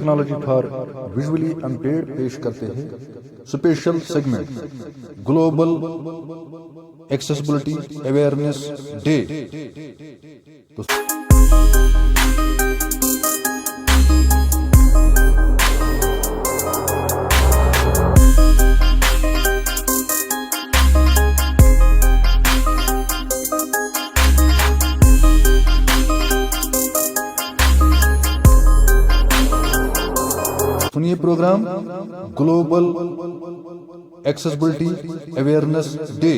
Technology for visually impaired پیش کرتے ہیں special segment global accessibility awareness day. سنیے programme global accessibility awareness day.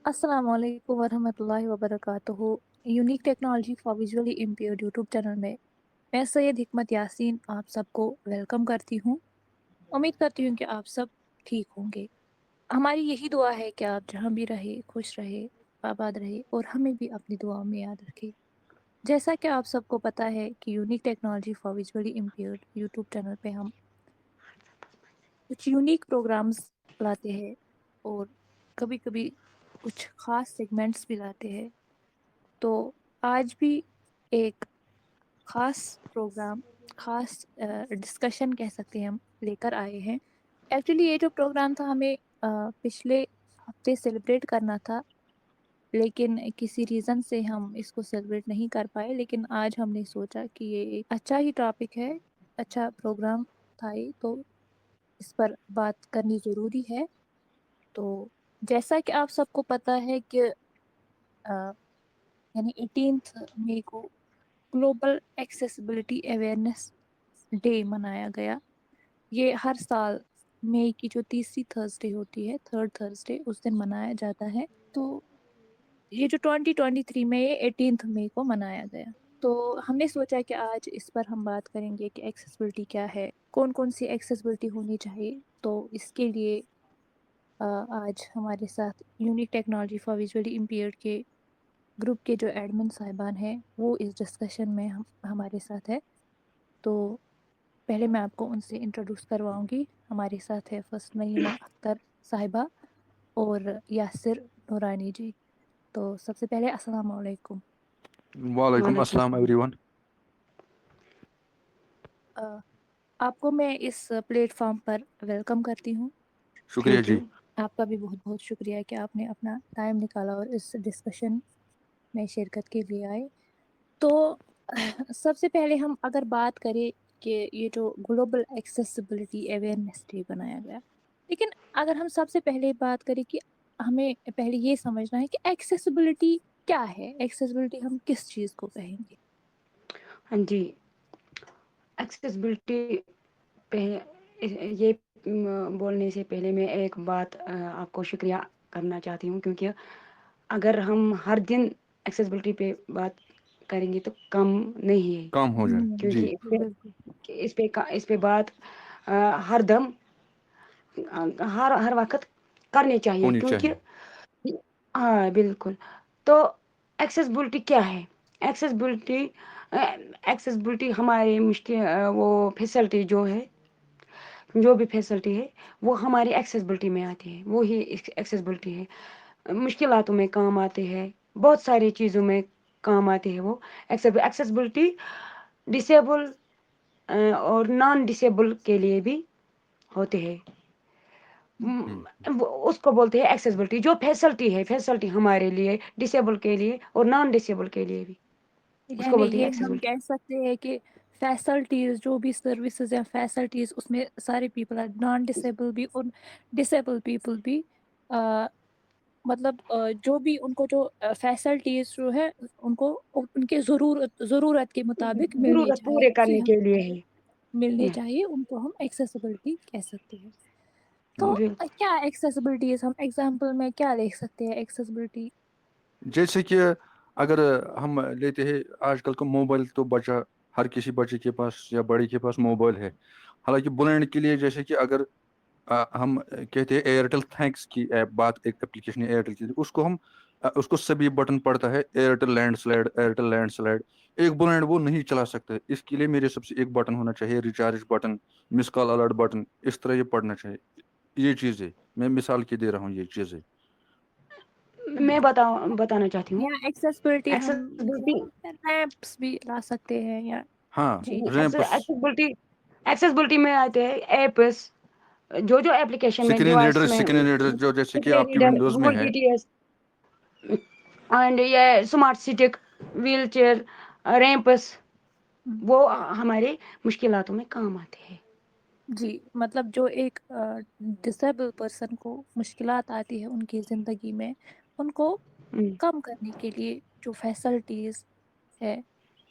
السلام علیکم ورحمۃ اللہ وبرکاتہ. Unique technology for visually impaired YouTube channel میں سید حکمت یاسین آپ سب کو ویلکم کرتی ہوں. امید کرتی ہوں کہ آپ سب ٹھیک ہوں گے. ہماری یہی دعا ہے کہ آپ جہاں بھی رہے خوش رہے آباد رہے اور ہمیں بھی اپنی دعاؤں میں یاد رکھے. جیسا کہ آپ سب کو پتہ ہے کہ unique technology for visually impaired YouTube channel پہ ہم کچھ یونیک پروگرامز لاتے ہیں اور کبھی کبھی کچھ خاص سیگمنٹس بھی لاتے ہیں. تو آج بھی ایک خاص پروگرام خاص ڈسکشن کہہ سکتے ہیں ہم لے کر آئے ہیں. ایکچولی یہ جو پروگرام تھا ہمیں پچھلے ہفتے سیلیبریٹ کرنا تھا لیکن کسی ریزن سے ہم اس کو سیلیبریٹ نہیں کر پائے. لیکن آج ہم نے سوچا کہ یہ ایک اچھا ہی ٹاپک ہے, اچھا پروگرام تھا یہ, تو اس پر بات کرنی ضروری ہے. تو جیسا کہ آپ سب کو پتہ ہے کہ یعنی 18 مئی کو گلوبل ایکسیسبلٹی اویئرنیس ڈے منایا گیا. یہ ہر سال مئی کی جو تیسری تھرسڈے ہوتی ہے, تھرڈ تھرسڈے, اس دن منایا جاتا ہے. تو یہ جو 2023 میں یہ 18 مئی کو منایا گیا. تو ہم نے سوچا کہ آج اس پر ہم بات کریں گے کہ ایکسیسبلٹی کیا ہے, کون کون سی ایکسیسبلٹی ہونی چاہیے. تو اس کے لیے آج ہمارے ساتھ unique technology for visually impaired کے گروپ کے جو ایڈمن صاحبان ہیں وہ اس ڈسکشن میں ہمارے ساتھ ہے. تو پہلے میں آپ کو ان سے انٹروڈیوس کرواؤں گی. ہمارے ساتھ ہے فرسٹ نعیمہ اختر صاحبہ اور یاسر نورانی جی. تو سب سے پہلے السلام علیکم. وعلیکم السلام ایوری ون. آپ کو میں اس پلیٹ فارم پر ویلکم کرتی ہوں. شکریہ جی. آپ کا بھی بہت بہت شکریہ کہ آپ نے اپنا ٹائم نکالا اور اس ڈسکشن میں شرکت کے لیے آئے. تو سب سے پہلے ہم اگر بات کریں کہ یہ جو گلوبل ایکسیسبلٹی اویئرنیس ڈے بنایا گیا, لیکن اگر ہم سب سے پہلے بات کریں کہ ہمیں پہلے یہ سمجھنا ہے کہ ایکسیسبلٹی کیا ہے, ایکسیسبلٹی ہم کس چیز کو کہیں گے. ہاں جی, ایکسیسبلٹی یہ بولنے سے پہلے میں ایک بات آپ کو شکریہ کرنا چاہتی ہوں, کیونکہ اگر ہم ہر دن ایکسیسبلٹی پہ بات کریں گے تو کم نہیں ہے, کام ہو جائے جی. کیونکہ اس پہ بات ہر دم ہر وقت کرنی چاہیے. ہونی کیونکہ چاہیے. ہاں بالکل. تو ایکسیسبلٹی کیا ہے؟ ایکسیسبلٹی ہماری وہ فیسلٹی جو ہے, جو بھی فیسلٹی ہے وہ ہماری ایکسیسبلٹی میں آتی ہے, وہی ایکسیسبلٹی ہے. مشکلاتوں میں کام آتے ہیں, بہت ساری چیزوں میں کام آتی ہے. وہ ایکسیسبلٹی ڈسیبل اور نان ڈسیبل کے لیے بھی ہوتے ہیں. اس کو بولتے ہیں ایکسیسبلٹی. جو فیسلٹی ہمارے لیے ڈسیبل کے لیے اور نان ڈسیبل کے لیے بھی, اس کو یعنی بولتے ہیں یہ ہم ایکسیسبلٹی. کہہ سکتے ہیں کہ فیسلٹیز جو بھی سروسز یا فیسلٹیز اس میں سارے پیپل ہیں, نان ڈسیبل بھی اور ڈسیبل پیپل بھی, مطلب جو بھی ان کو جو فیسلٹیز جو ہے ان کو ان کے ضرورت کے مطابق ملنی ضرورت چاہیے پورے کہ کرنے ہم کے لیے ہے. ملنے چاہیے, ان کو ہم ایکسیسبلٹی کہہ سکتے ہیں. تو کیا ایکسیسبلٹیز ہم ایگزامپل میں کیا لے سکتے ہیں ایکسیسبلٹی؟ جیسے کہ اگر ہم لیتے ہیں آج کل کا موبائل, تو ہر کسی بچے کے پاس یا بڑے کے پاس موبائل ہے. حالانکہ بلائنڈ کے لیے جیسے کہ اگر ہم کہتے ہیں ایئرٹیل تھینکس کی بات, ایک اپلیکیشن ہے ایئرٹیل کی, اس کو سبھی بٹن پڑتا ہے ایئرٹیل لینڈ سلائڈ. ایک بلائنڈ وہ نہیں چلا سکتا. اس کے لیے میرے سب سے ایک بٹن ہونا چاہیے, ریچارج بٹن, مس کال الرٹ بٹن, اس طرح یہ پڑھنا چاہیے. ये चीज़ें मैं मिसाल के दे रहा हूँ ये चीज़ें। मैं बताना चाहती हूँ या एक्सेसिबिलिटी हम एक्सेसिबिलिटी रैंप्स भी ला सकते हैं या हाँ, जी रैंप्स, एक्सेसिबिलिटी में आते हैं एप्स जो एप्लीकेशन में डिवाइस में स्क्रीन रीडर जो जैसे कि स्क्रीन आपकी रीडर विंडोज़ में गूगल है। जीटीएस एंड ये smart city wheelchair ramps hmm, वो हमारे मुश्किलातों में काम आते हैं। जी मतलब जो एक डिसेबल पर्सन को मुश्किलात आती है उनकी ज़िंदगी में उनको हम्म, कम करने के लिए जो फैसिलिटीज़ है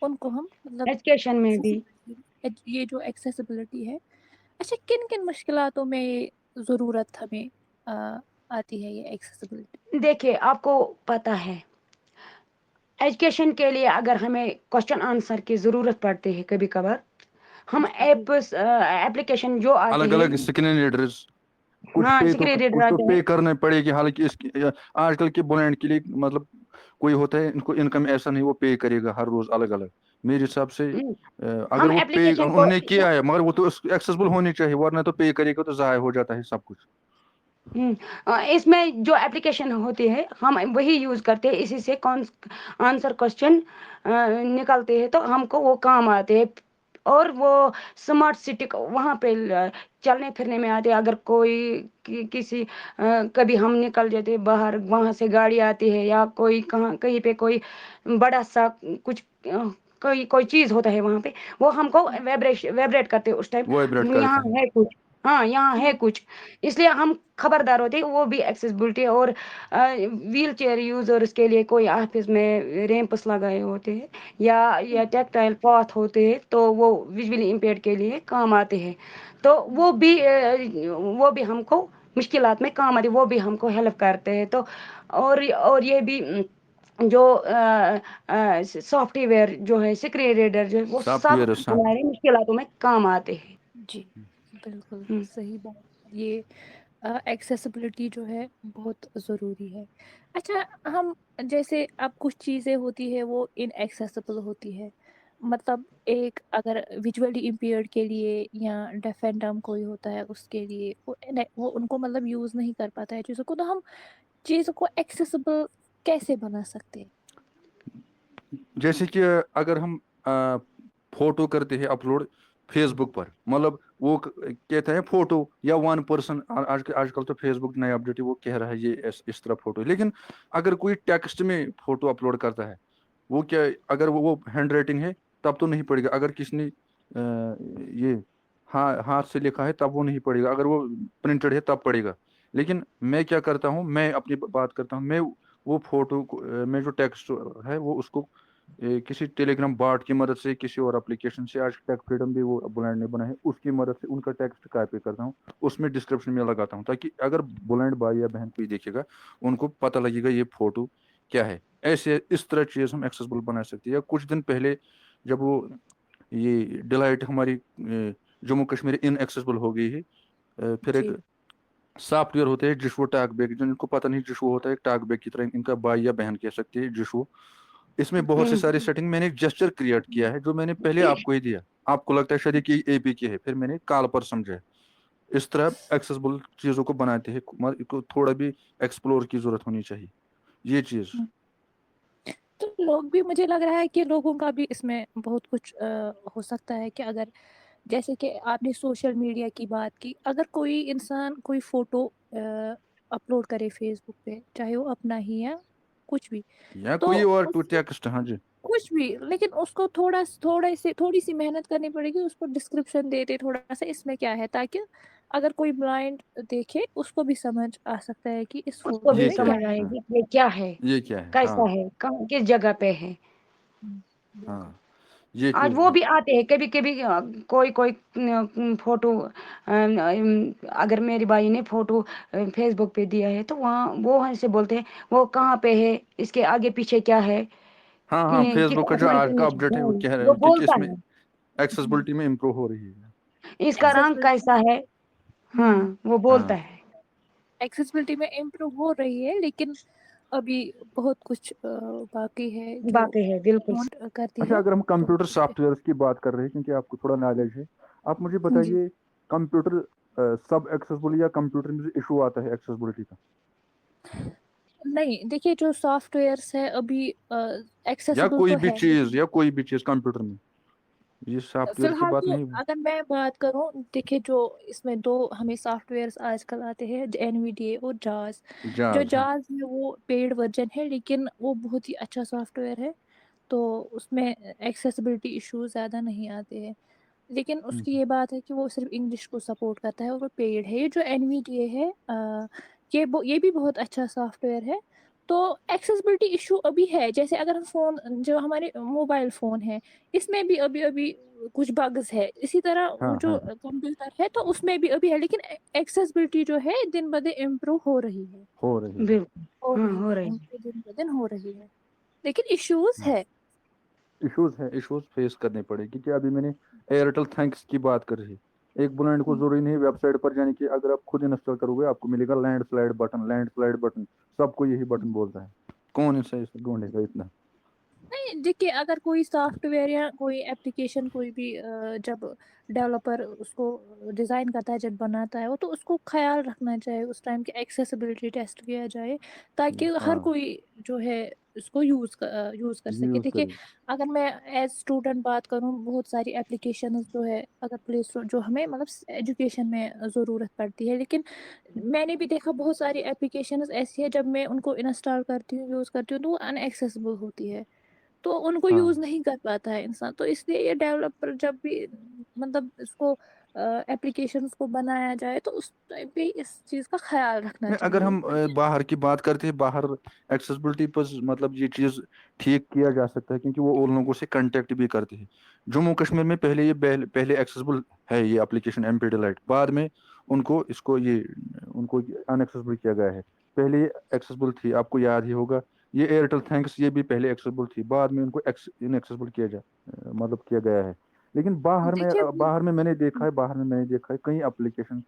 उनको हम मतलब एजुकेशन में भी ये जो एक्सेसिबिलिटी है अच्छा किन किन मुश्किलातों में ये ज़रूरत हमें आती है ये एक्सेसिबिलिटी देखिए आपको पता है एजुकेशन के लिए अगर हमें क्वेश्चन आंसर की ज़रूरत पड़ती है कभी कभार हम जी एप्लीकेशन जो आती है अलग-अलग स्क्रीन रीडर्स कुछ हाँ पे तो स्क्रीन रीडर कुछ तो आते पे हैं करने पड़ेगी, हालाँकि आजकल के ब्रांड के लिए मतलब कोई होता है इनको इनकम ऐसा नहीं वो पे करेगा हर रोज़ अलग-अलग। मेरे हिसाब से हम्म, अगर हम वो पे एप्लीकेशन को उन्होंने किया है मगर वो तो एक्सेसिबल होनी चाहिए, वरना तो पे करेगा तो ज़ाया हो जाता है सब कुछ। इसमें जो एप्लीकेशन होती है हम वही यूज़ करते हैं इसी से कौन आंसर क्वेश्चन निकलते हैं तो हमको वो काम आते हैं और वो स्मार्ट सिटी वहाँ पे चलने फिरने में आते हैं अगर कोई किसी कभी हम निकल जाते हैं बाहर वहाँ से गाड़ी आती है या कोई कहाँ कहीं पे कोई बड़ा सा कुछ कोई कोई चीज़ होता है वहाँ पे वो हमको वाइब्रेट करते हैं उस वो वाइब्रेट टाइम यहाँ करता है। है कुछ हाँ यहाँ है कुछ इसलिए हम खबरदार होते हैं वो भी एक्सेसिबिलिटी और व्हील चेयर यूजर्स के लिए कोई ऑफिस में रैंप्स लगाए होते हैं या टेक्टाइल पाथ होते हैं तो वो विजुअली इम्पेयर्ड के लिए काम आते हैं तो वो भी हमको मुश्किलात में काम आते वो भी हमको हेल्प करते हैं तो और ये भी जो सॉफ्टवेयर जो है स्क्रीन रीडर जो है वो सब सॉफ्टवेयर्स हाँ। हमारे मुश्किलातों में काम आते हैं जी बिल्कुल हम्म, सही बात ये एक्सेसिबिलिटी जो है बहुत ज़रूरी है अच्छा हम जैसे अब कुछ चीज़ें होती है वो इनएक्सेसिबल होती है मतलब एक अगर विजुअली इम्पेयर्ड के लिए या डेफ एंड डम्ब कोई होता है उसके लिए वो उनको मतलब यूज़ नहीं कर पाता है चीज़ों को तो हम चीज़ों को एक्सेसिबल कैसे बना सकते हैं जैसे कि अगर हम फोटो करते हैं अपलोड फेसबुक पर, मतलब वो कहता है फोटो या वन पर्सन, आजकल तो फेसबुक नया अपडेट है वो कह रहा है ये इस तरह फोटो है। लेकिन अगर कोई टेक्स्ट में फोटो अपलोड करता है वो क्या, अगर वो हैंड राइटिंग है तब तो नहीं पड़ेगा, अगर किसी ने ये हाथ से लिखा है तब वो नहीं पड़ेगा, अगर वो प्रिंटेड है तब पड़ेगा। लेकिन मैं क्या करता हूँ, मैं अपनी बात करता हूँ, मैं वो फोटो को मैं जो टेक्स्ट है वो उसको किसी टेलीग्राम बॉट की मदद से, किसी और एप्लीकेशन से, आज टेक फ्रीडम भी वो बुलैंड ने बना है उसकी मदद से उनका टेक्स्ट कॉपी करता हूँ, उसमें डिस्क्रिप्शन में लगाता हूँ, ताकि अगर बुलैंड भाई या बहन कोई देखेगा उनको पता लगेगा ये फोटो क्या है। ऐसे इस तरह चीज़ हम एक्सेसिबल बना सकते हैं। या कुछ दिन पहले जब वो ये डिलाइट हमारी जम्मू कश्मीर इनएक्सेसिबल हो गई है, फिर एक जी सॉफ्टवेयर होते हैं जिशवो टैग बैग, जिनको पता नहीं जिशवो होता है टैग बैग की तरह, इनका भाई या बहन कह सकते हैं जिशवो। इसमें बहुत से सारे सेटिंग मैंने एक जेस्चर क्रिएट किया है जो मैंने पहले आपको ही दिया, आपको लगता है शायद कि एपी की है, फिर मैंने काल पर समझा है। इस तरह एक्सेसिबल चीज़ों को बनाते हैं, को थोड़ा भी एक्सप्लोर की जरूरत होनी चाहिए ये चीज़। हम्म। तो लोग भी मुझे लग रहा है कि लोगों का भी इसमें बहुत कुछ हो सकता है कि अगर जैसे कि आपने सोशल मीडिया की बात की अगर कोई इंसान कोई फोटो अपलोड करे फेसबुक पे चाहे वो अपना ही या कुछ भी या तो कोई और टू उसको टेक्स्ट, हाँ जी। कुछ भी लेकिन उसको थोड़ी सी मेहनत करनी पड़ेगी उसको डिस्क्रिप्शन दे दे थोड़ा सा इसमें क्या है ताकि अगर कोई ब्लाइंड देखे उसको भी समझ आ सकता है कि इस उसको फोटो भी ये में क्या क्या समझ है, है हाँ, आएगी कि ये क्या है ये क्या है, कैसा हाँ है कहाँ किस जगह पे है हम्म, हाँ ये आज चीज़ वो है। भी आते हैं कभी कभी कोई कोई फोटो अगर मेरी भाई ने फोटो फेसबुक पे दिया है तो वहाँ वो हमसे बोलते हैं वो कहाँ पे है इसके आगे पीछे क्या है हाँ हाँ, फेसबुक का जो कितना आज का अपडेट इन्फॉर्मेशन है वो कह रहे वो हैं कि बोलता इसमें है हम्म, एक्सेसिबिलिटी में इम्प्रूव हो रही है। इसका रंग एक्सेसिबिलिटी कैसा है हाँ वो बोलता हाँ है एक्सेसिबिलिटी में इम्प्रूव हो रही है लेकिन अभी बहुत कुछ बाकी है जो बाकी है बिल्कुल वांट करती अच्छा, है अगर हम तो कंप्यूटर उस पे सॉफ्टवेयर की बात कर रहे हैं क्योंकि आपको थोड़ा नॉलेज है, आप मुझे जी बताइए कंप्यूटर सब एक्सेसिबल या कंप्यूटर में इशू आता है एक्सेसिबिलिटी का, नहीं, देखिए जो सॉफ्टवेयर्स है अभी या एक्सेसिबल कोई तो भी है ही। चीज, या कोई भी चीज कंप्यूटर में, ये सॉफ्टवेयर की फिलहाल बात तो नहीं। अगर मैं बात करूं, देखिए जो इसमें दो हमें सॉफ्टवेयर्स आजकल आते हैं, एनवीडीए और जाज। जो जाज, हाँ। जाज है वो पेड वर्जन है, लेकिन वो बहुत ही अच्छा सॉफ्टवेयर है, तो उसमें एक्सेसिबिलिटी इश्यूज ज़्यादा नहीं आते हैं। लेकिन हम्म, उसकी ये बात है कि वो सिर्फ इंग्लिश को सपोर्ट करता है और वो पेड है। ये जो एनवीडीए है ये भी बहुत अच्छा सॉफ्टवेयर है। तो एक्सेसिबिलिटी इशू अभी है, जैसे अगर हम फ़ोन, जो हमारे मोबाइल फ़ोन है, इसमें भी अभी अभी कुछ बग्स है। इसी तरह हाँ वो जो हाँ, कंप्यूटर है तो उसमें भी अभी है, लेकिन एक्सेसिबिलिटी जो है दिन ब दिन इम्प्रूव हो रही है, हो रही है। बिल्कुल। हाँ, हो रही है। इम्प्रूव दिन ब दिन हो रही है, लेकिन इश्यूज है। इश्यूज हैं, इश्यूज फेस करने पड़ेगी कि अभी मैंने एयरटेल थैंक्स की बात कर रही। एक ब्रांड को जरूरी नहीं वेबसाइट पर जाने की, अगर आप खुद इंस्टॉल करोगे आपको मिलेगा लैंड स्लाइड बटन, सबको यही बटन बोलता है, कौन इसे ढूंढेगा इतना। नहीं, देखिए अगर कोई सॉफ्टवेयर या कोई एप्लीकेशन कोई भी जब डेवलपर उसको डिज़ाइन करता है, जब बनाता है वो, तो उसको ख्याल रखना चाहिए उस टाइम की एक्सेसिबिलिटी टेस्ट किया जाए, ताकि हर हाँ, कोई जो है इसको यूज़ कर सके। यूज देखिए करे। अगर मैं एज स्टूडेंट बात करूँ, बहुत सारी एप्लीकेशंस जो है अगर प्ले स्टोर जो हमें मतलब एजुकेशन में ज़रूरत पड़ती है, लेकिन मैंने भी देखा बहुत सारी एप्लीकेशंस ऐसी है, जब मैं उनको इंस्टॉल करती हूँ, यूज़ करती हूँ, तो वो अनएक्सेसिबल होती है, तो उनको यूज़ हाँ, नहीं कर पाता है इंसान। तो इसलिए ये डेवलपर जब भी मतलब इसको एप्लीकेशंस को बनाया जाए, तो उस टाइम पे इस चीज़ का ख्याल रखना नहीं, अगर चाहिए। हम बाहर की बात करते हैं, बाहर एक्सेसिबिलिटी पर मतलब ये चीज़ ठीक किया जा सकता है, क्योंकि वो उन लोगों से कांटेक्ट भी करते हैं। जम्मू कश्मीर में पहले ये पहले एक्सेसिबल है ये एप्लीकेशन एमपीडी लाइट, बाद में उनको इसको ये उनको अनएक्सेसिबल किया गया है। पहले ये एक्सेसिबल थी, आपको याद ही होगा। ये एयरटेल थैंक्स ये भी पहले एक्सेसिबल थी, बाद में उनको इनएक्सेसिबल मतलब किया गया है। लेकिन देखिए वो बाहर में मैंने देखा है कई एप्लीकेशन,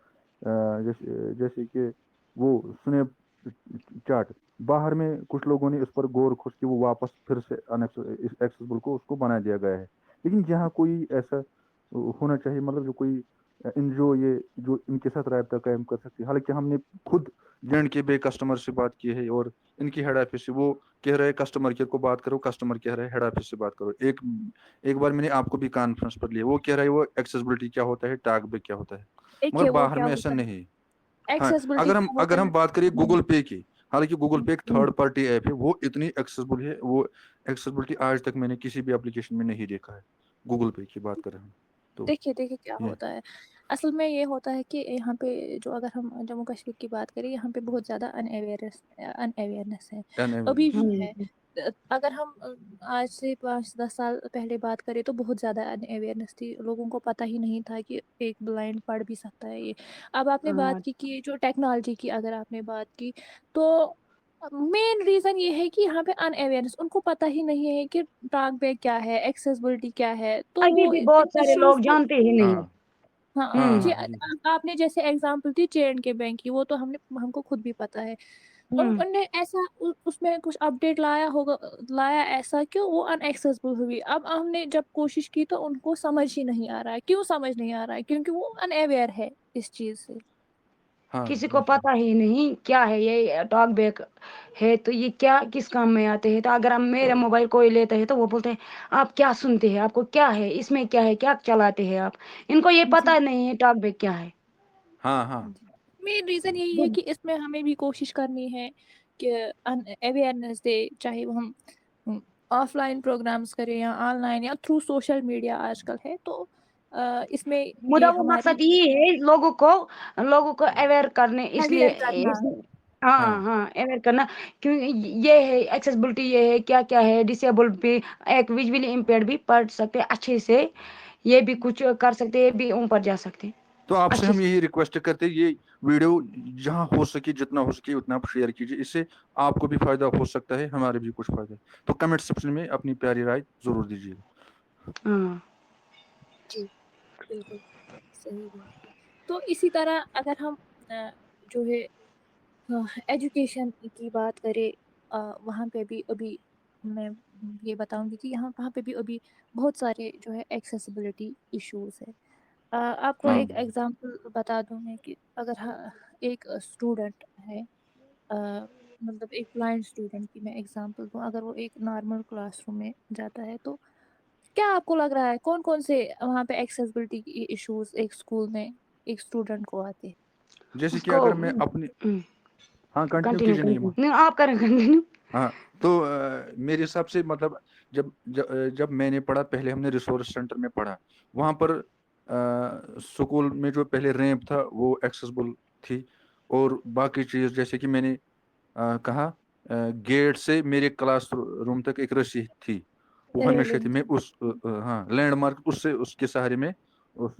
जैसे जैसे कि वो स्नैप चैट, बाहर में कुछ लोगों ने इस पर गौर खोज कि वो वापस फिर से एक्सेसिबल को उसको बना दिया गया है। लेकिन यहाँ कोई ऐसा होना चाहिए, मतलब जो कोई एनजीओ ये जो इनके साथ रायता कायम कर सकती है। हालांकि हमने खुद JNK कस्टमर से बात की है, और इनकी हेड ऑफिस से वो कह रहे हैं कस्टमर केयर को बात करो, कस्टमर कह रहे हैं हेड ऑफिस से बात करो। एक बार मैंने आपको भी कॉन्फ्रेंस पर लिया, वो कह रहा है वो एक्सेसिबिलिटी क्या होता है, टैग बैक क्या होता है, मगर देखिए वो बाहर क्या में ऐसा होता है, नहीं। हाँ, एक्सेसिबिलिटी क्या अगर होता हम है। बात करें हम्म, गूगल पे की, हालांकि गूगल पे एक हम्म, थर्ड पार्टी ऐप है, वो इतनी एक्सेसिबल है, वो एक्सेसिबिलिटी आज तक मैंने किसी भी एप्लीकेशन में नहीं देखा है। गूगल पे की बात करें हम तो देखिए देखिए क्या ये होता है, असल में ये होता है कि यहाँ पे जो अगर हम जम्मू कश्मीर की बात करें, यहाँ पे बहुत ज़्यादा अनअवेयरनेस है, अभी अनअवेयरनेस। भी है। हम्म, अगर हम आज से 5-10 साल पहले बात करें तो बहुत ज़्यादा अनअवेयरनेस थी, लोगों को पता ही नहीं था कि एक ब्लाइंड पढ़ भी सकता है ये। अब आपने बात हाँ, की कि जो टेक्नोलॉजी की अगर आपने बात की, तो मेन रीज़न ये है कि यहाँ पे अनअवेयरनेस, उनको पता ही नहीं है कि टॉक बैक क्या है, एक्सेसिबिलिटी क्या है, तो अभी वो भी इन बहुत सारे इश्यूज लोग को। जानते ही नहीं। हाँ हाँ हाँ जी, हम्म, हाँ, ये आपने जैसे एग्जांपल दी J&K बैंक की, वो तो हमको खुद भी पता है। हम्म, उनने ऐसा उसमें कुछ अपडेट लाया होगा, लाया ऐसा कि वो अनएक्सेसिबल हुई। अब हमने जब कोशिश की तो उनको समझ ही नहीं आ रहा है। क्यों समझ नहीं आ रहा है? क्योंकि वो अनअवेयर है इस चीज़ से। हाँ, किसी को ये पता ही नहीं क्या है ये टॉक बैक है, तो ये क्या किस काम में आते हैं। तो अगर हम मेरा मोबाइल कोई लेता है तो वो बोलते हैं आप क्या सुनते हैं, आपको क्या है इसमें, क्या है, क्या चलाते हैं आप। इनको ये जी पता नहीं है टॉक बैक क्या है। हाँ हाँ, जी। मेन रीज़न यही है बिल- कि इसमें हमें भी कोशिश करनी है कि अवेयरनेस दे, चाहे वो हम ऑफलाइन प्रोग्राम्स करें या ऑनलाइन या थ्रू सोशल मीडिया आजकल है, तो इसमें मुद्दा ये वो हमारी मकसद यही है लोगों को अवेयर करने, इसलिए अवेयर करना। हाँ हाँ। हाँ अवेयर करना। क्योंकि ये है एक्सेसिबिलिटी, ये है क्या क्या है, डिसेबल भी, एक विजुअली इम्पेयर्ड भी पढ़ सकते हैं अच्छे से, ये भी कुछ कर सकते हैं, ये भी ऊपर जा सकते हैं तो आपसे अच्छे हम से। यही रिक्वेस्ट करते हैं, ये वीडियो जहाँ हो सके जितना हो सके उतना आप शेयर कीजिए, इससे आपको भी फायदा हो सकता है, हमारे भी कुछ फायदा है। तो कमेंट सेक्शन में अपनी प्यारी राय जरूर दीजिएगा। हाँ, जी, बिल्कुल, सही बात है। तो इसी तरह अगर हम जो है एजुकेशन की बात करें, वहाँ पे भी अभी मैं ये बताऊँगी कि यहाँ वहाँ पे भी अभी बहुत सारे जो है एक्सेसिबिलिटी इश्यूज़ है। آپ کو ہاں ایک ایگزامپل بتا دوں میں کہ اگر ایک اسٹوڈنٹ ہے، مطلب ایک بلائنڈ اسٹوڈنٹ کی میں ایگزامپل دوں، اگر وہ ایک نارمل کلاس روم میں جاتا ہے تو کیا آپ کو لگ رہا ہے کون کون سے وہاں پہ ایکسیسبلٹی کی ایشوز ایک اسکول میں ایک اسٹوڈنٹ کو آتے ہیں؟ جیسے اس کہ کو اگر میں اپنی ہاں کنٹینیو کنٹینیو کیجیے نہیں کنٹینیو آپ کریں کنٹینیو. ہاں تو میرے حساب سے مطلب جب میں نے پڑھا پہلے ہم نے ریسورس سینٹر میں پڑھا، وہاں پر اسکول میں جو پہلے ریمپ تھا وہ ایکسیسبل تھی، اور باقی چیز جیسے کہ میں نے کہا گیٹ سے میرے کلاس روم تک ایک رسی تھی، وہ ہمیشہ تھی، ریلنگ میں تھی. اس ہاں لینڈ مارک اس کے سہارے میں اس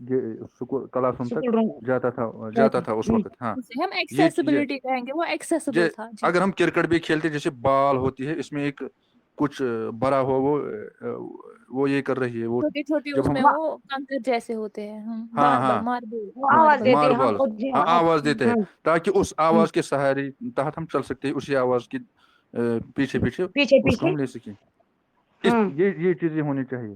کلاس روم تک اسکول روم جاتا تھا اس وقت. ہاں اسے ہم یہ ایکسیسبلٹی کہیں گے، وہ ایکسیسبل تھا. جی اگر ہم کرکٹ بھی کھیلتے جیسے بال ہوتی ہے، اس میں ایک کچھ بڑا ہو وہ یہ کر رہی ہے، وہ چھوٹی چھوٹی اس جب ہم میں وہ وہ کنکر جیسے ہوتے ہیں، ہم ہاں بال ہاں ماربل وہ آواز ماربل. دیتے ہیں ہم ماربل کو جی ہاں آواز دیتے ہیں، ہاں تاکہ اس آواز کے سہارے تحت ہم چل سکتے ہیں، اسی آواز کی پیچھے پیچھے پیچھے اس کو پیچھے ہم لے سکیں. ہاں. یہ چیزیں ہونی چاہیے،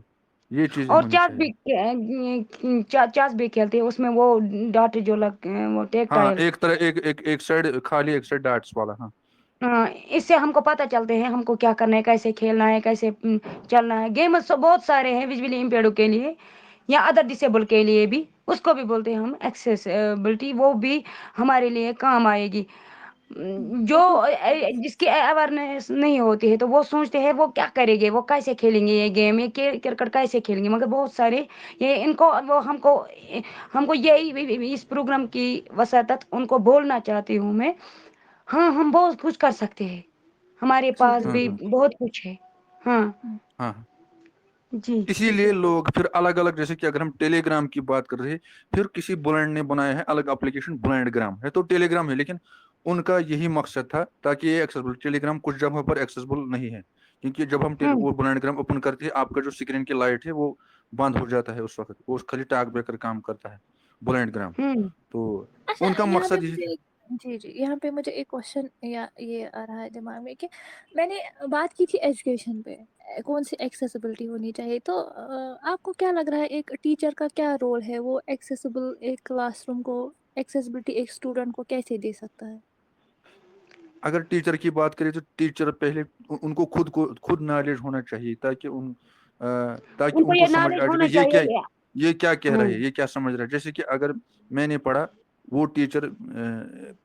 یہ چیزیں اور ہونی چاس چاہیے. بھی چاس بھی کھیلتے ہیں، اس میں وہ ڈاٹ جو لگتے ہیں وہ ہاں ٹیکٹائل. ایک طرح ایک سائڈ خالی، ایک سائڈ ڈاٹس والا. ہاں ہاں اس سے ہم کو پتہ چلتے ہیں ہم کو کیا کرنا ہے، کیسے کھیلنا ہے، کیسے چلنا ہے. گیمز بہت سارے ہیں ویژولی امپیئرڈ کے لیے یا ادر ڈسیبل کے لیے بھی، اس کو بھی بولتے ہیں ہم ایکسیسبلٹی. وہ بھی ہمارے لیے کام آئے گی. جو بالکل. جس کی اویئرنیس نہیں ہوتی ہے تو وہ سوچتے ہیں وہ کیا کریں گے، وہ کیسے کھیلیں گے یہ گیم، یہ کرکٹ کیسے کھیلیں گے. مگر بہت سارے یہ ان کو وہ ہم کو یہی اس پروگرام کی وسعت ان کو بولنا چاہتی ہوں میں. ہاں ہم بہت کچھ کر سکتے ہیں، ہمارے جی پاس ہاں بھی بالکل. بہت کچھ ہے. ہاں ہاں جی اسی جی لیے بالکل. لوگ پھر الگ الگ، جیسے کہ اگر ہم ٹیلی گرام کی بات کر رہے ہیں، پھر کسی بلائنڈ نے بنایا ہے الگ اپلیکیشن، بلائنڈ گرام ہے تو ٹیلی گرام ہے، لیکن ان کا یہی مقصد تھا تاکہ یہ ایکسیسبل. ٹیلی گرام کچھ جگہوں پر ایکسیسبل نہیں ہے، کیونکہ جب ہم ہوں وہ بلائنڈ گرام اوپن کرتے ہیں، آپ کا جو اسکرین کی لائٹ ہے وہ بند ہو جاتا ہے اس وقت، وہ خالی ٹاک بریکر کام کرتا ہے بلائنڈ گرام. ہوں تو اچھا ان کا یہاں پہ مقصد یہ مجھے جی یہاں پہ مجھے ایک کوشچن یہ آ رہا ہے دماغ میں کہ میں نے بات کی تھی ایجوکیشن پہ کون سی ایکسیسبلٹی ہونی چاہیے، تو آپ کو کیا لگ رہا ہے ایک ٹیچر کا کیا رول ہے، وہ ایکسیسبل ایک کلاس روم کو ایکسیسبلٹی ایک اسٹوڈنٹ کو کیسے دے سکتا ہے؟ اگر ٹیچر کی بات کریں تو ٹیچر پہلے ان کو خود نالج ہونا چاہیے، تاکہ ان کو کو یہ سمجھ نالج آ ہونا جائے چاہیے. یہ کیا کہہ رہا ہوں ہے، یہ کیا سمجھ رہا ہے. جیسے کہ اگر میں نے پڑھا، وہ ٹیچر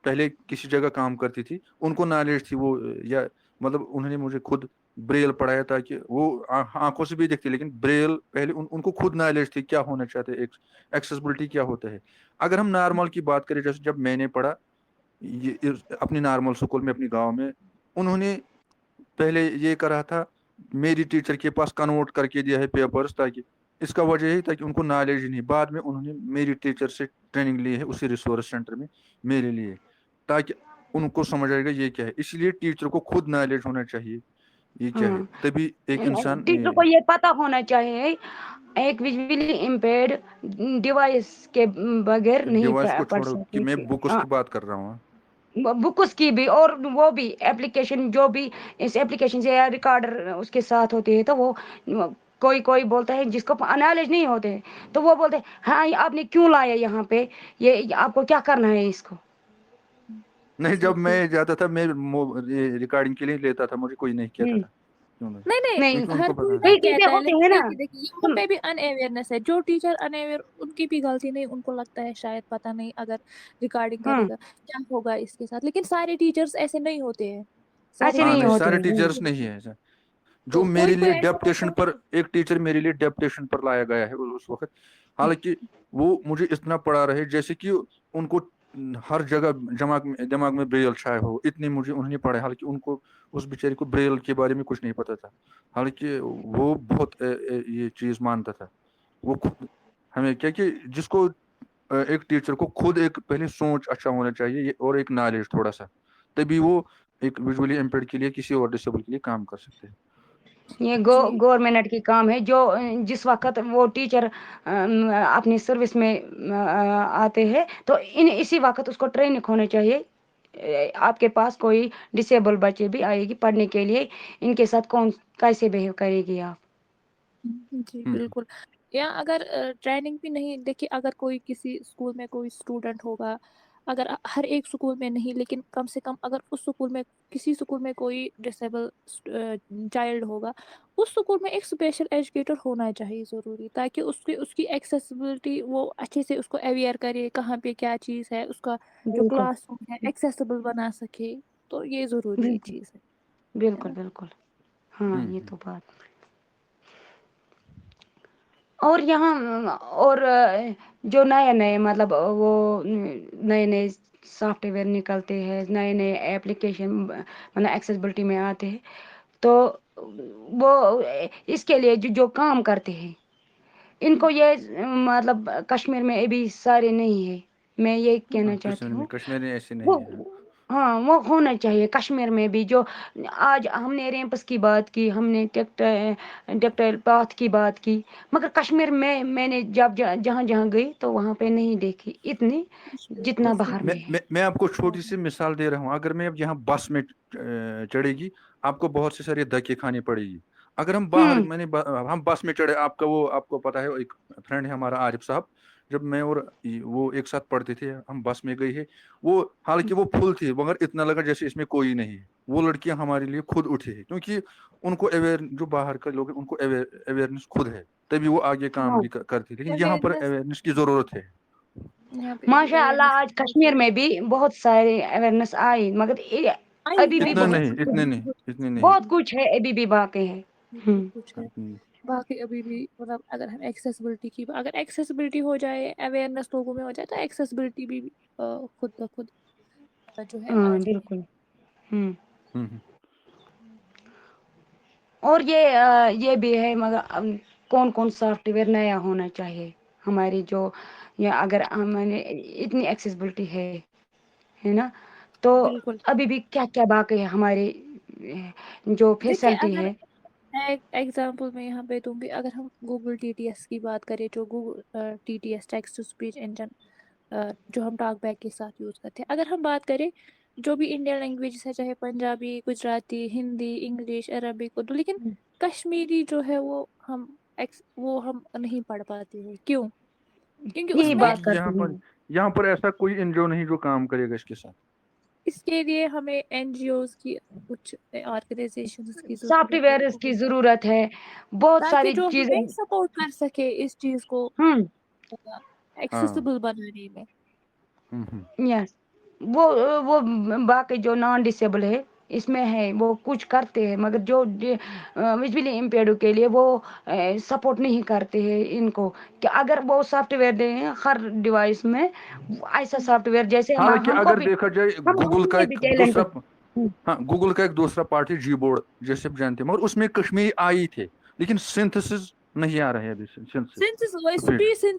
پہلے کسی جگہ کام کرتی تھی، ان کو نالج تھی، وہ یا مطلب انہوں نے مجھے خود بریل پڑھایا، تاکہ وہ آنکھوں سے بھی دیکھتے، لیکن بریل پہلے ان کو خود نالج تھی کیا ہونا چاہتے ایکسیسبلٹی کیا ہوتا ہے. اگر ہم نارمل کی بات کریں، جیسے جب میں نے پڑھا اپنی نارمل اسکول میں اپنی گاؤں میں، انہوں نے پہلے یہ کرا تھا، میری ٹیچر کے پاس کنورٹ کر کے دیا ہے پیپرز، تاکہ اس کا وجہ ہے تاکہ ان کو نالج ہی نہیں. بعد میں انہوں نے میری ٹیچر سے ٹریننگ لی ہے اسی ریسورس سینٹر میں میرے لیے، تاکہ ان کو سمجھ آئے گا یہ کیا ہے. اس لیے ٹیچر کو خود نالج ہونا چاہیے یہ کیا ہے، ہاں تبھی ایک انسان ٹیچر کو یہ پتا ہونا چاہیے ایک ویژولی امپیئرڈ ڈیوائس کے بغیر نہیں ڈیوائس کو پڑھ چھوڑو کہ میں سکتے. بکس کی بات کر رہا ہوں. بکس کی بھی، اور وہ بھی ایپلیکیشن جو بھی اس ایپلیکیشن سے یا ریکارڈر اس کے ساتھ ہوتے ہیں، تو وہ کوئی بولتا ہے جس کو نالج نہیں ہوتے تو وہ بولتے ہاں آپ نے کیوں لایا یہاں پہ، یہ آپ کو کیا کرنا ہے اس کو. نہیں جی جب میں جاتا تھا میں ریکارڈنگ کے لیے لیتا تھا، مجھے کوئی نہیں کہتا تھا کیوں نہیں، نہیں کیونکہ ان ہر کو کوئی پتا تھا. نہیں کئی چیزیں کہتا ہے، ہوتے لیکن ہیں نا. دیکھیے یہاں پہ بھی ان اویئرنیس ہے. جو ٹیچر ان اویئر، ان کی بھی غلطی نہیں، ان کو لگتا ہے شاید پتہ نہیں اگر ریکارڈنگ ہاں کرے گا کیا ہوگا اس کے ساتھ، لیکن سارے ٹیچرز ایسے نہیں ہوتے ہیں. سارے ایسے ہاں نہیں نہیں ٹیچرز ہوتے سارے ہیں. ٹیچرس نہیں ہیں ایسا. جو تو میرے کوئی لیے ایسا ہوتا ڈیپٹیشن پر، ہے. ایک ٹیچر میرے لیے ڈیپٹیشن پر لایا گیا ہے اس وقت، حالانکہ وہ مجھے اتنا پڑھا رہے جیسے کہ ان کو ہر جگہ دماغ میں بریل چھائے ہو، اتنی مجھے انہوں نے پڑھا، حالانکہ ان کو اس بیچارے کو بریل کے بارے میں کچھ نہیں پتا تھا، حالانکہ وہ بہت یہ چیز مانتا تھا. وہ خود ہمیں کیا کہ جس کو ایک ٹیچر کو خود ایک پہلے سوچ اچھا ہونا چاہیے اور ایک نالج تھوڑا سا، تبھی وہ ایک ویژولی امپیئرڈ کے لیے کسی اور ڈسیبل کے لیے کام کر سکتے ہیں. یہ جی گورنمنٹ کی کام ہے. جو جس وقت وہ ٹیچر اپنی سروس میں آتے ہیں تو اسی وقت اس کو ٹریننگ ہونا چاہیے. آپ کے پاس کوئی ڈسیبل بچے بھی آئے گی پڑھنے کے لیے، ان کے ساتھ کیسے بہیو کرے گی آپ. جی ہوں بالکل. یا اگر ٹریننگ بھی نہیں، دیکھیے اگر کوئی کسی اسکول میں کوئی اسٹوڈنٹ ہوگا، اگر ہر ایک اسکول میں نہیں لیکن کم سے کم اگر اس اسکول میں کسی اسکول میں کوئی ڈسیبل چائلڈ ہوگا، اس اسکول میں ایک اسپیشل ایجوکیٹر ہونا چاہیے ضروری، تاکہ اس کی ایکسیسیبلٹی وہ اچھے سے اس کو اویئر کرے کہاں پہ کیا چیز ہے، اس کا جو بالکل کلاس روم ہے ایکسیسیبل بنا سکے، تو یہ ضروری بالکل چیز ہے بالکل نا؟ بالکل ہاں ہوں یہ ہوں تو بات اور یہاں اور جو نئے نئے مطلب وہ نئے نئے سافٹ ویئر نکلتے ہیں، نئے نئے ایپلیکیشن مطلب ایکسیسبلٹی میں آتے ہیں، تو وہ اس کے لیے جو کام کرتے ہیں ان کو یہ مطلب کشمیر میں ابھی سارے نہیں ہے، میں یہ ہاں کہنا چاہتی کشمیر میں ہوں کشمیری ایسے وہ نہیں ہے. ہاں وہ ہونا چاہیے کشمیر میں بھی. جو آج ہم نے ریمپس کی بات کی، ہم نے ٹیکٹائل پاتھ کی بات کی، مگر کشمیر میں نے جب جہاں جہاں گئی تو وہاں پہ نہیں دیکھی اتنی جتنا باہر میں ہے. میں آپ کو چھوٹی سی مثال دے رہا ہوں. اگر میں اب یہاں بس میں چڑھے گی آپ کو بہت سے سارے دھکے کھانے پڑے گی. اگر ہم باہر ہم بس میں چڑھے، آپ کو پتا ہے ایک فرینڈ ہے ہمارا عارف صاحب، جب میں اور وہ ایک ساتھ پڑھتے تھے، ہم بس میں گئے ہیں، وہ حالانکہ وہ فل تھی مگر اتنا لگا جیسے اس میں کوئی نہیں ہے. وہ لڑکیاں ہمارے لیے خود اٹھے ہیں کیونکہ ان کو جو باہر کے لوگ ہیں ان کو اویئرنیس خود ہے، تبھی وہ آگے کام ہاں بھی کرتے. لیکن یہاں پر اویئرنیس اویئرنیس کی ضرورت ہے. یہاں پہ ابھی ماشاء اللہ اویئرنیس آج کشمیر میں بھی بہت سارے اویئرنیس آئی، مگر ابھی بھی اتنا نہیں اتنے نہیں بہت اتنے نہیں. بہت کچھ ہے، ابھی بھی باقی ہے. بہت کچھ ہے باقی ابھی بھی. مطلب اگر ہم اگر ایکسیسبلٹی ہو جائے، اویئرنیس لوگوں میں ہو جائے، تو ایکسیسبلٹی بھی خود بخود جو ہے آ ہاں جائے گی. بالکل. اور یہ بھی ہے، مگر کون کون سافٹ ویئر نیا ہونا چاہیے ہماری جو اگر ہمیں اتنی ایکسیسبلٹی ہے نا، تو بالکل. ابھی بھی کیا کیا باقی ہے ہمارے جو دیکھیے فیسلٹی اگر ہے. میں ایگزامپل میں یہاں پہ دوں گی، اگر ہم گوگل ٹی ٹی ایس کی بات کریں، جو Google T T S text to speech engine جو ہم ٹاک بیک کے ساتھ یوز کرتے ہیں، اگر ہم بات کریں جو بھی انڈین لینگویجز ہے، چاہے پنجابی، گجراتی، ہندی، انگلش، عربک، اردو، لیکن کشمیری جو ہے وہ ہم نہیں پڑھ پاتے ہیں. کیوں؟ کیونکہ اس یہی میں بات کرتی ہوں. یہاں پر ایسا کوئی NGO نہیں جو کام کرے گا اس کے ساتھ. اس کے لیے ہمیں NGOs کی کچھ آرگنائزیشنز کی سافٹ ضرورت ہے، ویئرس کی ضرورت ہے، بہت تاکہ ساری جو چیزیں. ہمیں سپورٹ کر سکے اس چیز کو ہاں ایکسیسیبل بنانے میں. یس وہ باقی جو نان ڈسیبل ہے اس میں ہے، وہ کچھ کرتے ہیں، مگر جو ویژولی امپیئرڈ کے لیے وہ سپورٹ نہیں کرتے ہیں ان کو، کہ اگر وہ سافٹ ویئر دیں ہر ڈیوائس میں ایسا سافٹ ویئر جیسے حالانکہ ہم کو اگر بھی دیکھا جائے ہم گوگل کا میں ایک بھی ٹیلنٹ. دوسرا گوگل کا ایک دوسرا پارٹ ہے جی بورڈ، جیسے آپ جانتے ہیں، مگر اس میں کشمیری آئی تھے لیکن سنتھسز نہیں آ رہے ابھی. اسپیچ سنتھسس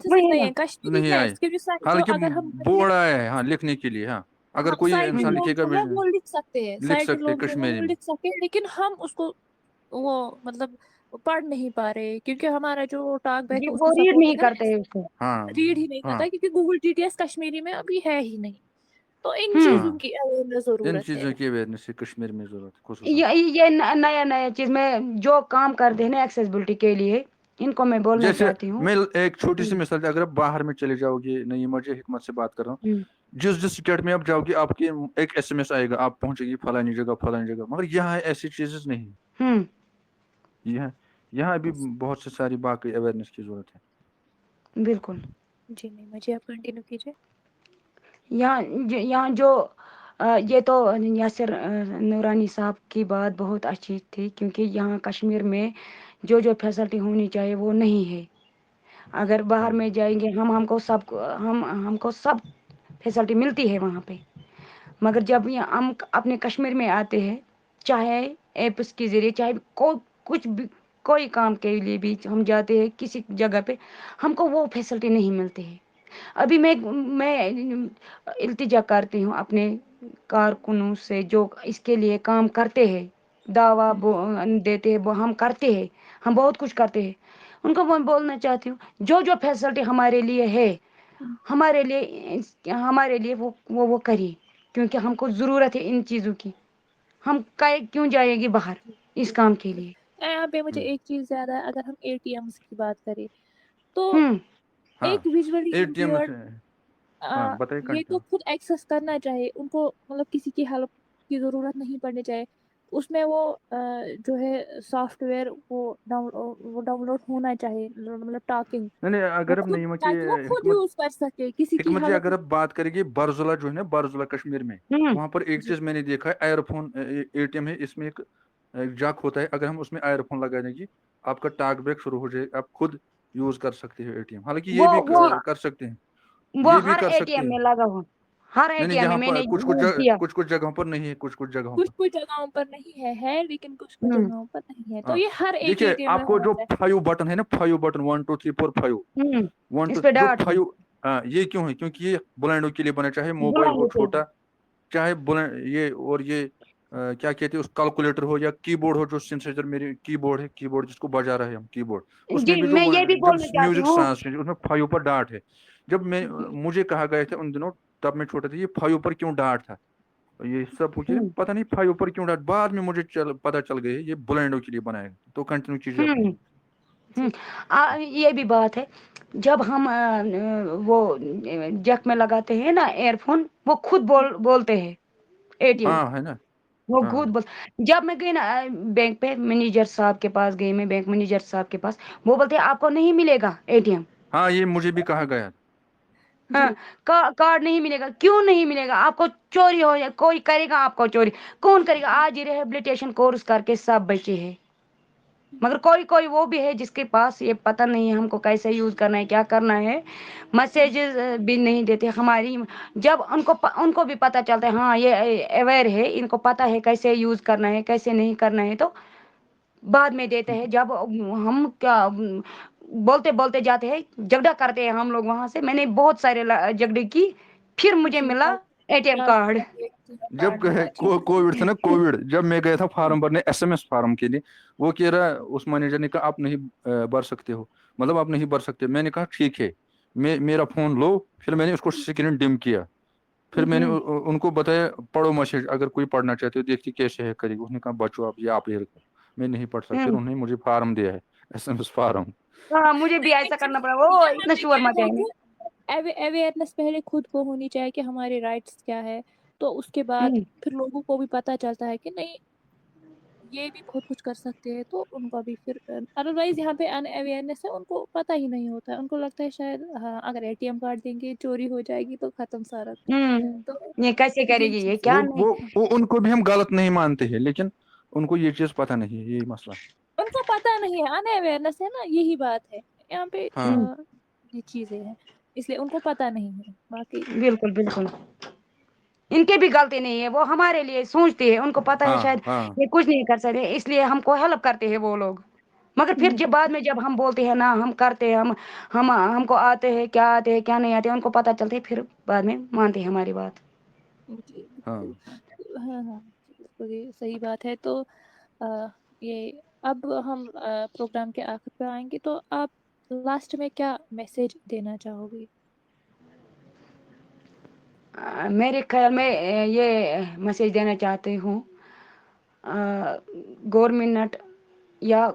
وہی نہیں نا. ہے، کشمیری نہیں ہے آئے، اس کے جو حالانکہ اگر ہم کہیں بورڈ آیا ہے لکھنے کے لیے. اگر ہم کوئی سائڈ انسان لکھے لوگ گا جو ہے وہ لکھ سکتے ہیں، لکھ سائڈ سکتے لوگ جو ہے کشمیری وہ میں. لکھ سکتے ہیں، لیکن ہم اس کو وہ مطلب پڑھ نہیں پا رہے کیونکہ ہمارا جو ٹاک بیک ہے اس وہ کو ریڈ سپورٹ نہیں نہیں کرتے کرتا، ہیں اس کو. ریڈ ہی نہیں ہاں کرتا کیونکہ Google T T S Kashmiri میں ابھی ہے ہی نہیں. تو ان ہوں چیزوں کی ان ضرورت ہے. چیزوں کی اویئرنیس کشمیر میں ضرورت ہے خصوصاً. یہ نیا چیز میں جو کام کرتے ہیں نا ایکسیسبلٹی کے لیے، ان کو میں بولنا جیسے چاہتی ہوں. میں ایک چھوٹی سی مثال اگر آپ باہر میں چلے جاؤ گے، نہیں مجھے حکمت سے بات کر رہا ہوں، جس اسٹیٹ میں آپ جاؤ گے آپ کی ایک SMS آئے گا، آپ پہنچے گی فلانی جگہ، مگر یہاں ایسی چیزیں نہیں. یہاں ابھی بہت سے ساری باقی اویئرنیس کی ضرورت ہے. بالکل. جی نہیں، مجھے آپ کنٹینیو کیجیے. یہاں جو یہ تو یاسر نورانی صاحب کی بات بہت اچھی تھی، کیونکہ یہاں کشمیر میں جو فیسلٹی ہونی چاہیے وہ نہیں ہے. اگر باہر میں جائیں گے ہم کو سب فیسلٹی ملتی ہے وہاں پہ، مگر جب ہم اپنے کشمیر میں آتے ہیں، چاہے ایپس کے ذریعے، چاہے کچھ بھی کوئی کام کے لیے بھی ہم جاتے ہیں کسی جگہ پہ، ہم کو وہ فیسلٹی نہیں ملتی ہے. ابھی میں التجا کرتی ہوں اپنے کارکنوں سے جو اس کے لیے کام کرتے ہیں، دعویٰ دیتے ہیں، ہم کرتے ہیں، ہم بہت کچھ کرتے ہیں. ان کو میں بولنا چاہتی ہوں جو فیسلٹی ہمارے لیے ہے، ہمارے لیے وہ کریے، کیونکہ ہم کو ضرورت ہے ان چیزوں کی. ہم کیوں جائیں گے باہر اس کام کے لیے. یہاں پہ مجھے ایک چیز زیادہ ہے، اگر ہم ATMs کی بات کریں तो हाँ एक विजुअली एटीएम इम्पेयर्ड से हाँ बताइए ये तो कंटिन्यू खुद एक्सेस करना चाहिए, उनको मतलब किसी की हेल्प की ज़रूरत नहीं पड़नी चाहिए। उसमें वो जो है सॉफ्टवेयर वो डाउनलोड होना चाहिए, मतलब टॉकिंग, नहीं नहीं वो अगर अब खुद, नहीं ताकि वो खुद हिकमत यूज़ कर सके, किसी की हिकमत जी हेल्प। अगर आप बात करेंगे बारजोला जो है ना बारजोला कश्मीर में वहां पर एक जी, चीज मैंने देखा है एयरफोन एटीएम है इसमें एक जैक होता है अगर हम उसमें एयरफोन लगा देंगे आपका टॉक बैक शुरू हो जाए आप खुद यूज कर सकते हो एटीएम हालांकि ये भी वो कर सकते हैं वो ये भी हर कर सकते एटीएम हैं में लगा हुआ, हर नहीं नहीं एटीएम में यहाँ पर मैंने यूज किया। कुछ कुछ जगहों पर नहीं है कुछ जगहों कुछ पर कुछ जगहों पर नहीं है लेकिन कुछ कुछ हम्म जगहों पर नहीं है, तो हाँ ये हर एक देखिए एटीएम में आपको होना जो चाहिए। 5 बटन है ना 5 बटन 1 2 3 4 5 वन इस टू पे जो डाट है 5 हाँ ये क्यों है क्योंकि ये ब्लाइंडों के लिए बना चाहे मोबाइल हो बुलाने के लिए। छोटा चाहे ये और ये क्या कहते हैं उस कैलकुलेटर हो या कीबोर्ड हो जो सिंथेसाइजर मेरी कीबोर्ड है कीबोर्ड जिसको बजा रहे हैं हम कीबोर्ड उसमें जी, भी जो मैं ये भी जब बोलना चाहती म्यूजिक हूँ। सांस है उसमें 5 पर डार्ट है जब मैं मुझे कहा गया था उन दिनों तब मैं छोटा था ये 5 पर क्यों डार्ट था ये सब पूछे हम्म पता नहीं 5 पर क्यों डार्ट बाद में मुझे पता चल गया ये ब्लाइंडों के लिए बनाया गया तो कंटिन्यू कीजिए आप हम्म हम्म। जी, ये भी बात है, जब हम वो जैक में लगाते हैं ना एयरफोन, वो खुद बोलते हैं एटीएम, हाँ है ना वो खुद हाँ बोल। जब मैं गई ना बैंक पे मैनेजर साहब के पास गई, मैं बैंक मैनेजर साहब के पास, वो बोलते हैं आपको नहीं मिलेगा एटीएम। हाँ ये मुझे भी कहा गया हाँ, जी, कार्ड नहीं मिलेगा। क्यों नहीं मिलेगा? आपको चोरी हो जाए, कोई करेगा आपको चोरी। कौन करेगा? आज ही रिहेबिलिटेशन कोर्स करके सब बचे हैं, मगर कोई कोई वो भी है जिसके पास ये पता नहीं है हमको कैसे यूज करना है, क्या करना है। मैसेजेस भी नहीं देते हमारी। जब उनको भी पता चलता है, हाँ ये अवेयर है, इनको पता है कैसे यूज करना है कैसे नहीं करना है, तो बाद में देते हैं। जब हम क्या बोलते बोलते जाते हैं, झगड़ा करते हैं हम लोग वहां से। मैंने बहुत सारे झगड़े की, फिर मुझे जी, मिला एटीएम तब कार्ड। तब एक जब कार्ड मिला। जी, कोविड था ना कोविड जब मैं गया था फार्म भरने एसएमएस फार्म के लिए वो कह रहा उस मैनेजर ने कहा आप नहीं भर सकते हो मतलब आप नहीं भर सकते मैंने कहा ठीक है मेरा फोन लो फिर मैंने उसको स्क्रीन डिम किया फिर मैंने उनको बताया पढ़ो मैसेज अगर कोई पढ़ना चाहते हो देखती कैसे है करेगी उसने कहा बच्चों आप ये करो मैं नहीं पढ़ सकता फिर हम्म उन्होंने मुझे फार्म दिया है एसएमएस फार्म हाँ, मुझे भी नहीं ऐसा करना पड़ा। एक्चुअली वो यहाँ इतना पे शोर क्या है मचाएंगे। कि अवेयरनेस पहले खुद को होनी चाहिए कि हमारे राइट्स क्या है, तो उसके बाद हम्म फिर लोगों को भी पता चलता है कि नहीं, ये भी बहुत कुछ कर सकते हैं, तो उनका भी फिर अदरवाइज यहाँ पे अनअवेयरनेस है, उनको पता ही नहीं होता है, उनको लगता है शायद हाँ अगर एटीएम कार्ड देंगे चोरी हो जाएगी तो खत्म सारा कुछ। तो ये कैसे ये करेगी, ये चीज़ क्या नहीं। वो उनको भी हम गलत नहीं मानते हैं लेकिन उनको ये चीज पता नहीं है यही मसला है उनको पता नहीं है, अनअवेयरनेस है ना, यही बात है यहाँ पे। हाँ ये चीजें हैं, इसलिए उनको पता नहीं है बाकी। बिल्कुल बिल्कुल, इनकी भी गलती नहीं है, वो हमारे लिए सोचते हैं, उनको पता है हाँ शायद हाँ ये कुछ नहीं कर सकते, इसलिए हमको हेल्प करते हैं वो लोग। मगर फिर जब बाद में जब हम बोलते हैं ना हम करते हैं, हम हमको आते हैं क्या नहीं आते, उनको पता चलते, फिर बाद में मानते हैं हमारी बात। जी बिल्कुल। हाँ हाँ हाँ जी, बिल्कुल ये सही बात है। तो अ, ये अब हम प्रोग्राम के आखिर पे आएंगे, तो आप लास्ट में क्या मैसेज देना चाहोगे? मेरे ख्याल में ये मैसेज देना चाहती हूँ, गवर्नमेंट या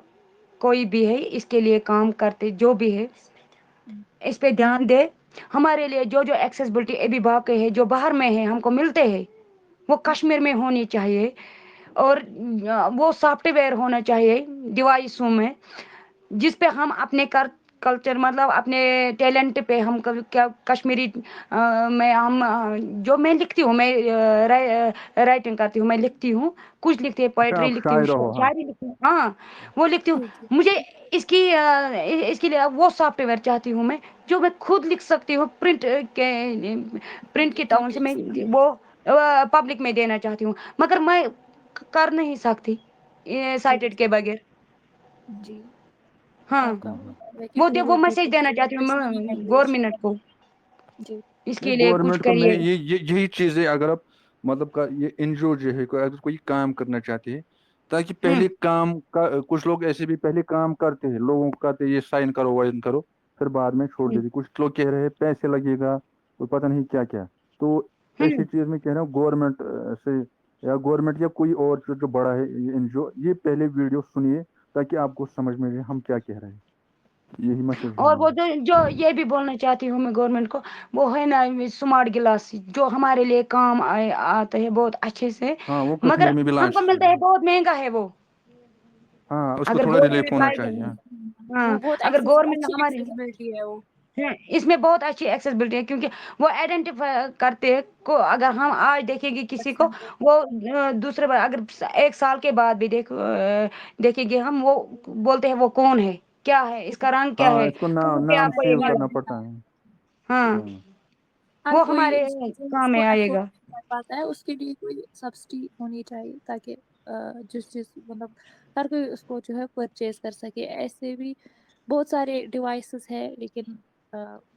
कोई भी है इसके लिए काम करते जो भी है, हम्म, इस पे ध्यान दे। हमारे लिए जो जो एक्सेसिबिलिटी अभिभावक है जो बाहर में है हमको मिलते हैं, वो कश्मीर में होनी चाहिए। और वो सॉफ्टवेयर होना चाहिए डिवाइसों में, जिस पे हम अपने कल्चर मतलब अपने टैलेंट पे हम क्या कश्मीरी में हम जो मैं लिखती हूँ, मैं राइटिंग करती हूँ, मैं लिखती हूँ, कुछ लिखती है, अच्छा पोएट्री आप लिखती हूँ, शायर हो हाँ शायरी लिखती हूँ, हाँ वो लिखती हूँ। जी जी मुझे इसकी इसके लिए वो सॉफ्टवेयर चाहती हूँ मैं, जो मैं खुद लिख सकती हूँ, प्रिंट जी की जी टाउन से मैं जी वो पब्लिक में देना चाहती हूँ, मगर मैं कर नहीं सकती जी साइटेड के बगैर। जी, हाँ, आपका मतलब है कि वो गूगल पे मैसेज देना पहुंचे चाहती हूँ कश्मीरी मैं लैंग्वेज। गवर्नमेंट को, नहीं इसके लिए कुछ गवर्नमेंट को मैं करिए। यही चीज है अगर आप मतलब का ये एनजीओ जो है अगर कोई काम करना चाहते हैं ताकि हम्म पहले काम का कुछ लोग ऐसे भी पहले काम करते हैं लोगों को कहते हैं ये साइन करो वाइन करो फिर बाद में छोड़ हम्म देते कुछ लोग कह रहे हैं पैसे लगेगा और पता नहीं क्या क्या तो ऐसी हम्म चीज में कह रहा हूँ गवर्नमेंट से या गवर्नमेंट या कोई और जो बड़ा है ये एनजीओ ये पहले वीडियो सुनिए ताकि आपको समझ में आए हम क्या कह रहे हैं यही मैसेज और वो है। जो ये भी बोलना चाहती हूँ मैं गवर्नमेंट को, वो है ना स्मार्ट गिलास जो हमारे लिए काम आते हैं बहुत अच्छे से, हाँ वो मगर कश्मीर में भी लॉन्च हमको मिलता है बहुत महंगा है वो। हाँ उसको अगर थोड़ा गवर्नमेंट रिलीफ होना प्राइवेट, चाहिए। वो हाँ बहुत अगर गवर्नमेंट अच्छी हमारे, एक्सेसिबिलिटी है वो। इसमें बहुत अच्छी एक्सेसिबिलिटी है, क्योंकि वो आइडेंटिफाई करते हैं को, अगर हम आज देखेंगे किसी को, अच्छा, वो दूसरे बार अगर 1 साल के बाद भी देखेंगे हम, वो बोलते हैं वो कौन है, क्या है, इसका रंग क्या हाँ है, इसको कहाँ पे नाम आपको ये सेव मिला। करना पड़ता है। हाँ हाँ हर वो कोई हमारे काम जिसको में अफोर्ड आएगा। नहीं कर पाता है उसके लिए कोई सब्सिडी होनी चाहिए, ताकि जिस मतलब हर कोई उसको जो है परचेज कर सके। ऐसे भी बहुत सारे डिवाइसेस है, लेकिन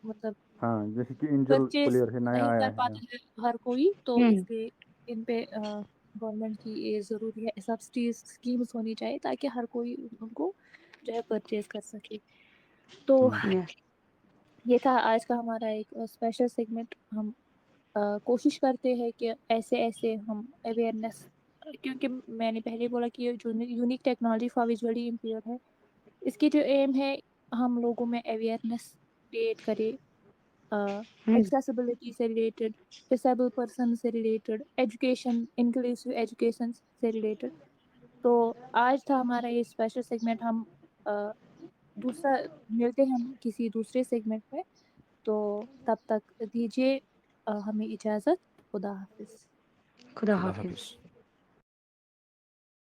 मतलब हाँ जैसे कि एंजल परचेज प्लेयर है, नया नहीं आया कर है। पाता है हर कोई, तो हम्म इसलिए इन पे गवर्नमेंट की ये ज़रूरी है, सब्सिडी स्कीम्स होनी चाहिए ताकि हर कोई उनको जो है परचेज कर सके। तो यस ये था आज का हमारा एक स्पेशल सेगमेंट। हम कोशिश करते हैं कि ऐसे-ऐसे हम अवेयरनेस, क्योंकि मैंने पहले बोला कि ये जो unique technology for visually impaired है, इसकी जो एम है हम लोगों में अवेयरनेस क्रिएट करें, एक्सेसिबिलिटी से रिलेटेड, डिसेबल पर्सन से रिलेटेड, एजुकेशन, इंक्लूसिव एजुकेशन से रिलेटेड। तो आज था हमारा ये स्पेशल सेगमेंट। हम अ, दूसरा मिलते हैं हम किसी दूसरे सेगमेंट में। तो तब तक दीजिए हमें इजाज़त। खुदा हाफ़िज़। खुदा खुदा हाफिज। हाफिज।